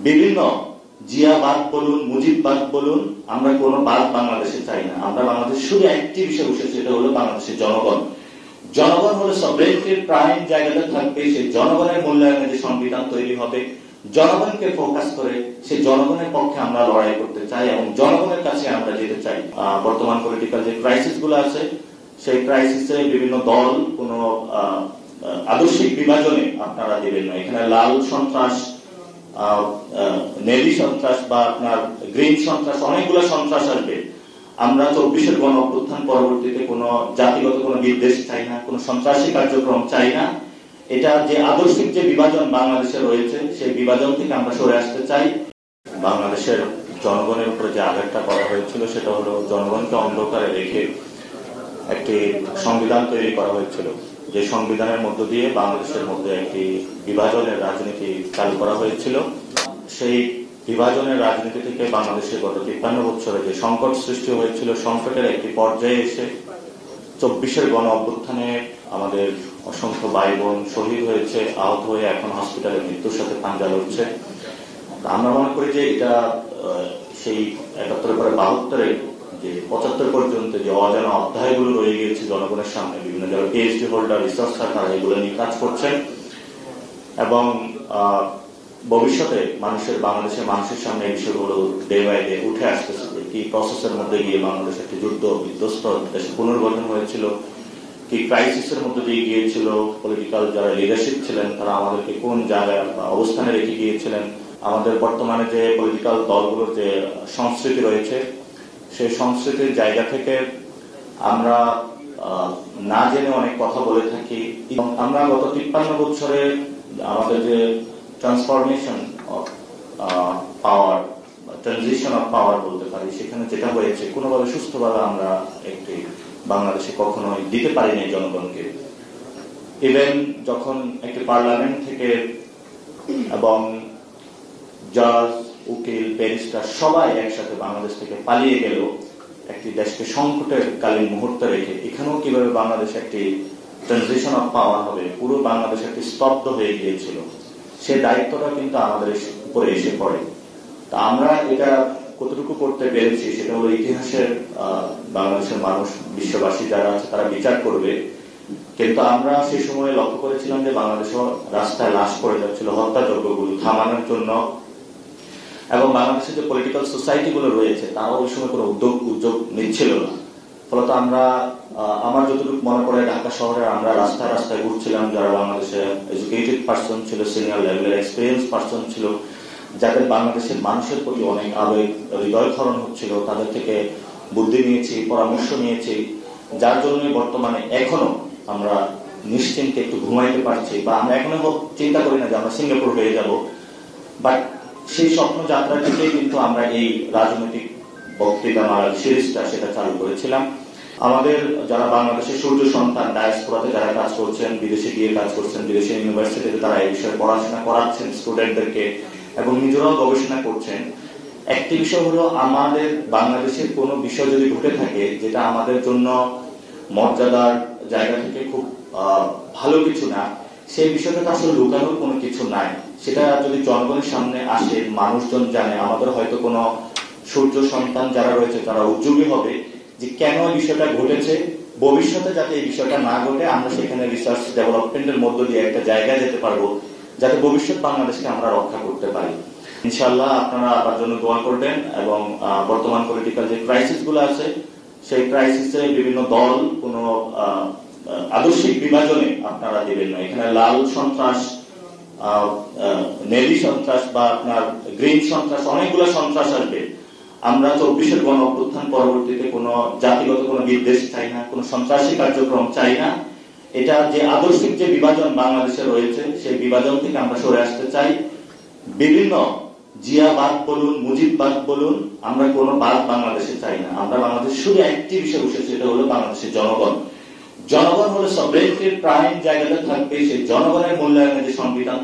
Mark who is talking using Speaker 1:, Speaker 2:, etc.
Speaker 1: বিভিন্ন জিয়াবাদ বলুন, মুজিববাদ বলুন, আমরা কোনো বাদ বাংলাদেশে চাই না। আমরা বাংলাদেশ শুধু একটি বিষয় বসেছি, সেটা হলো বাংলাদেশের জনগণ। জনগণ হলো সভরেন্টির প্রাইম জায়গাতে থাকবে। সেই জনগণের মূল্যায়নে যে সংবিধান তৈরি হবে, জনগণকে ফোকাস করে সেই জনগণের পক্ষে আমরা লড়াই করতে চাই এবং জনগণের কাছে আমরা যেতে চাই। বর্তমান পলিটিক্যাল যে ক্রাইসিস গুলো আছে, সেই ক্রাইসিসে বিভিন্ন দল কোন আদর্শিক বিভাজনে আপনারা দিবেন না। এখানে লাল সন্ত্রাস, নেভি সন্ত্রাস বা আপনার গ্রিন সন্ত্রাস, অনেকগুলো সন্ত্রাস আসবে। আমরা 24-এর গণ অভ্যুত্থান পরবর্তীতে কোনো জাতিগত কোনো বিদ্বেষ চাই না, কোনো সন্ত্রাসী কার্যক্রম চাই না। এটা যে আদর্শিক যে বিভাজন বাংলাদেশে রয়েছে, সেই বিভাজন থেকে আমরা সরে আসতে চাই। বাংলাদেশের জনগণের উপরে যে আঘাতটা করা হয়েছিল, সেটা হলো জনগণকে অন্ধকারে রেখে একটি সংবিধান তৈরি করা হয়েছিল, যে সংবিধানের মধ্য দিয়ে বাংলাদেশের মধ্যে একটি বিভাজনের রাজনীতি চালু করা হয়েছিল। সেই বিভাজনের রাজনীতি থেকে বাংলাদেশের গত 53 বছরে যে সংকট সৃষ্টি হয়েছিল, সংকটের একটি পর্যায়ে এসে 24-এর গণ অভ্যুত্থানে আমাদের অসংখ্য ভাই বোন শহীদ হয়েছে, আহত হয়ে এখন হসপিটালে মৃত্যুর সাথে পাঞ্জা লড়ছে। আমরা মনে করি যে এটা সেই 71 পরে 72-এ যে 75 পর্যন্ত যে অজানা অধ্যায়গুলো রয়ে গিয়েছে জনগণের সামনে, বিভিন্ন জায়গায় পিএইচডি হোল্ডার, রিসার্চার তারা এগুলো নিয়ে কাজ করছেন এবং ভবিষ্যতে বাংলাদেশের মানুষের সামনে এই বিষয়গুলো ডে বাই ডে উঠে আসতেছে। কি প্রসেসের মধ্যে গিয়ে বাংলাদেশ একটি যুদ্ধ বিধ্বস্ত দেশে পুনর্গঠন হয়েছিল, কি ক্রাইসিসের মধ্যে দিয়ে গিয়েছিল, পলিটিক্যাল যারা লিডারশিপ ছিলেন তারা আমাদেরকে কোন জায়গায় অবস্থানে রেখে গিয়েছিলেন, আমাদের বর্তমানে যে পলিটিক্যাল দলগুলোর যে সংস্কৃতি রয়েছে, সেই সংস্কৃতির জায়গা থেকে আমরা না জেনে অনেক কথা বলে থাকি। আমরা গত 53 বছরে আমাদের যে transformation of power, transition of power বলতে পারি, সেখানে যেটা হয়েছে কোনোভাবে সুস্থভাবে আমরা একটি বাংলাদেশে কখনোই দিতে পারিনি জনগণকে। ইভেন যখন একটি পার্লামেন্ট থেকে এবং জাজ, উকিল, ব্যারিস্টার সবাই একসাথে বাংলাদেশ থেকে পালিয়ে গেল একটি দেশকে সংকটের কালীন মুহূর্তে রেখে, এখানেও কিভাবে বাংলাদেশ একটি ট্রানজিশন অফ পাওয়ার হবে, পুরো বাংলাদেশ একটি স্তব্ধ হয়ে গিয়েছিল। সে দায়িত্বটা কিন্তু আমাদের উপরে এসে পড়ে। তা আমরা এটা কতটুকু করতে পেরেছি সেটা হলো ইতিহাসের বাংলাদেশের মানুষ, বিশ্ববাসী যারা আছে তারা বিচার করবে। কিন্তু আমরা সেই সময় লক্ষ্য করেছিলাম যে বাংলাদেশও রাস্তায় লাশ পড়ে যাচ্ছিল হত্যাযজ্ঞগুলো থামানোর জন্য, এবং বাংলাদেশের যে পলিটিক্যাল সোসাইটি গুলো রয়েছে তারাও ওই সময় কোনো উদ্যোগ নিচ্ছিল না। ফলত আমরা, আমার যতটুকু মনে পড়ে, ঢাকা শহরে আমরা রাস্তায় রাস্তায় ঘুরছিলাম যারা বাংলাদেশে এডুকেটেড পার্সন ছিল, সিনিয়র লেভেলের এক্সপিরিয়েন্স পার্সন ছিল, যাদের বাংলাদেশের মানুষের প্রতি অনেক আবেগ, হৃদয় ক্ষরণ হচ্ছিল, তাদের থেকে বুদ্ধি নিয়েছি, পরামর্শ নিয়েছি, যার জন্য বর্তমানে এখনো আমরা নিশ্চিন্তে একটু ঘুমাইতে পারছি, বা আমরা এখনো চিন্তা করি না যে আমরা সিঙ্গাপুর হয়ে যাব। বাট সেই স্বপ্ন যাত্রা থেকে কিন্তু আমরা এই রাজনৈতিক বক্তৃতা সিরিজটা সেটা চালু করেছিলাম। আমাদের যারা বাংলাদেশের সূর্য সন্তান, ডায়াসপোরাতে যারা কাজ করছেন, বিদেশে গিয়ে কাজ করছেন, বিদেশি ইউনিভার্সিটিতে তারা এই বিষয়ে পড়াশোনা করাচ্ছেন স্টুডেন্টদেরকে এবং নিজেরাও গবেষণা করছেন। একটি বিষয় হলো, আমাদের বাংলাদেশের কোনো বিষয় যদি ঘটে থাকে যেটা আমাদের জন্য মর্যাদার জায়গা থেকে খুব ভালো কিছু না, সেই বিষয়টা আসলে লুকানোর কোনো কিছু নাই। সেটা যদি জনগণের সামনে আসে, মানুষজন জানে, আমাদের হয়তো কোনো সূর্য সন্তান যারা রয়েছে তারা উদ্যোগী হবে যে কেন এই বিষয়টা ঘটেছে, ভবিষ্যতে যাতে এই বিষয়টা না ঘটে আমরা সেখানে রিসার্চ ডেভেলপমেন্টের মধ্য দিয়ে একটা জায়গায় যেতে পারবো যাতে ভবিষ্যৎ বাংলাদেশকে আমরা রক্ষা করতে পারি। ইনশাআল্লাহ আপনারা আমার জন্য দোয়া করবেন এবং বর্তমান পলিটিক্যাল যে ক্রাইসিস গুলো আছে, সেই ক্রাইসিসে বিভিন্ন দল কোনো আদর্শিক বিভাজনে আপনারা দিবেন না। এখানে লাল সন্ত্রাস, নেভি সন্ত্রাস বা আপনার গ্রিন সন্ত্রাস, অনেকগুলো সন্ত্রাস আসবে। আমরা 24-এর গণ অভ্যুত্থান পরবর্তীতে কোনো জাতিগত কোনো বিদ্বেষ চাই না, কোনো সন্ত্রাসী কার্যক্রম চাই না। এটা যে আদর্শিক যে বিভাজন বাংলাদেশে রয়েছে, সেই বিভাজন থেকে আমরা সরে আসতে চাই। বিভিন্ন জিয়াবাদ বলুন, মুজিববাদ বলুন, আমরা কোনো বাদ বাংলাদেশে চাই না। আমরা বাংলাদেশ শুধু একটি বিষয় বসেছি, সেটা হলো বাংলাদেশের জনগণ। জনগণ হলো সভরেন্টির প্রাইম জায়গাতে থাকবে। সেই জনগণের মূল্যায়নে যে সংবিধান